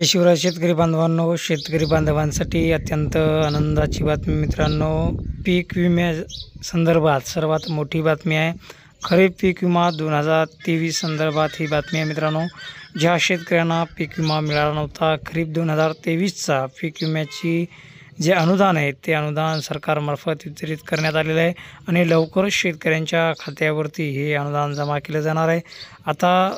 जय शिवराय शेतकरी बांधवांनो, शेतकरी बांधवांसाठी अत्यंत आनंदाची बातमी मित्रांनो, पीक विम्या संदर्भात सर्वात मोठी बातमी आहे। खरीप पीक विमा 2023 संदर्भात ही बातमी आहे मित्रांनो। ज्या शेतकऱ्यांना पीक विमा मिळाला नव्हता, खरीप 2023चा पीक विम्याची जे अनुदान आहे ते अनुदान सरकारमार्फत वितरित करण्यात आलेले आहे आणि लवकरच शेतकऱ्यांच्या खात्यावरती हे अनुदान जमा केले जाणार आहे। आता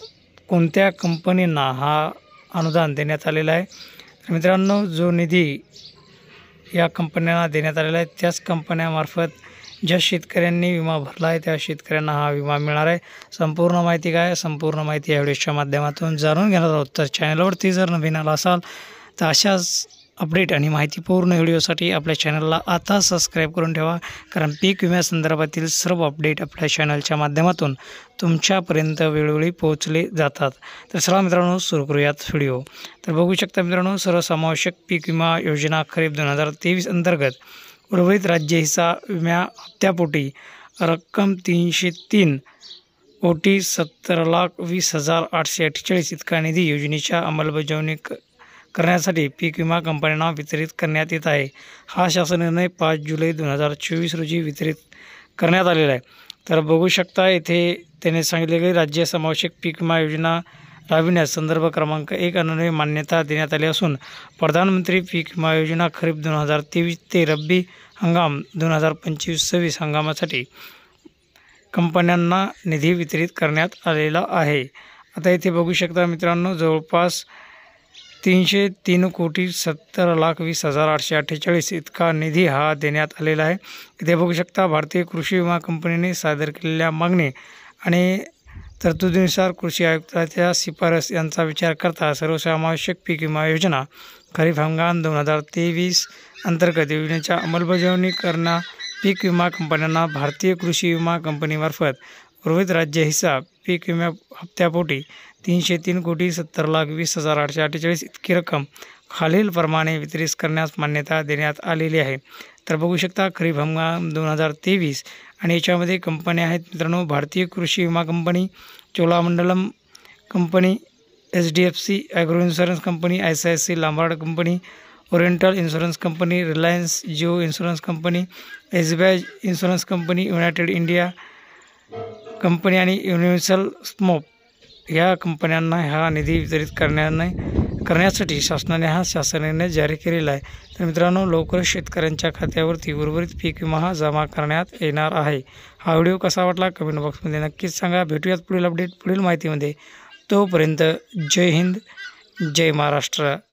कोणत्या कंपनींना हा अनुदान देण्यात आलेलं आहे, तर मित्रांनो जो निधी या कंपन्यांना देण्यात आलेला आहे त्याच कंपन्यांमार्फत ज्या शेतकऱ्यांनी विमा भरला आहे त्या शेतकऱ्यांना हा विमा मिळणार आहे। संपूर्ण माहिती काय, संपूर्ण माहिती या व्हिडिओच्या माध्यमातून जाणून घेणार आहोत। तर चॅनलवरती जर नवीन आला असाल तर अशाच अपडेट आणि माहितीपूर्ण व्हिडिओसाठी आपल्या चॅनलला आता सबस्क्राईब करून ठेवा, कारण पीक विम्यासंदर्भातील सर्व अपडेट आपल्या चॅनलच्या माध्यमातून तुमच्यापर्यंत वेळोवेळी पोहोचले जातात। तर चला मित्रांनो सुरू करूयात व्हिडिओ। तर बघू शकता मित्रांनो, सर्वसमावेशक पीक विमा योजना खरीप 2023 अंतर्गत उर्वरित राज्य हिस्सा विम्या हप्त्यापोटी रक्कम 303,70,20,848 इतका निधी योजनेच्या अंमलबजावणी करण्यासाठी पीक विमा कंपन्यांना वितरित करण्यात येत आहे। हा शासन निर्णय 5 जुलै 2024 रोजी वितरित करण्यात आलेला आहे। तर बघू शकता येथे त्याने सांगितले की राज्य समावेशक पीक विमा योजना राबविण्यास संदर्भ क्रमांक 1 अन्वये मान्यता देण्यात आली असून प्रधानमंत्री पीक विमा योजना खरीप 2023 ते रब्बी हंगाम 2025-26 हंगामासाठी कंपन्यांना निधी वितरित करण्यात आलेला आहे। आता इथे बघू शकता मित्रांनो, जवळपास 303,70,20,848 इतका निधी हा देण्यात आलेला आहे। इथे बघू शकता भारतीय कृषी विमा कंपनीने सादर केलेल्या मागणी आणि तरतुदीनुसार कृषी आयुक्ताच्या शिफारस यांचा विचार करता सर्वसमावेशक पीक विमा योजना खरीप हंगाम 2023 अंतर्गत योजनेच्या अंमलबजावणी करणाऱ्या पीक विमा कंपन्यांना भारतीय कृषी विमा कंपनीमार्फत उर्वरित राज्य हिस्सा पीक विमा हप्त्यापोटी 303,70,20,848 इतकी रक्कम खालीलप्रमाणे वितरित करण्यास मान्यता देण्यात आलेली आहे। तर बघू शकता खरीप हंगाम 2023 आणि याच्यामध्ये कंपन्या आहेत मित्रांनो, भारतीय कृषी विमा company, Cholamandalam company, HDFC agro insurance company, ICICI Lombard company, oriental insurance company, Reliance Jio insurance company, SBI insurance company, united India company आणि युनिव्हर्सल स्मोक या कंपन्यांना हा निधी वितरित करण्यासाठी शासनाने हा शासन निर्णय जारी केलेला आहे। तर मित्रांनो, लवकरच शेतकऱ्यांच्या खात्यावरती उर्वरित पीक विमा हा जमा करण्यात येणार आहे। हा व्हिडिओ कसा वाटला कमेंट बॉक्समध्ये नक्कीच सांगा। भेटूयात पुढील अपडेट पुढील माहितीमध्ये। तोपर्यंत जय हिंद, जय महाराष्ट्र।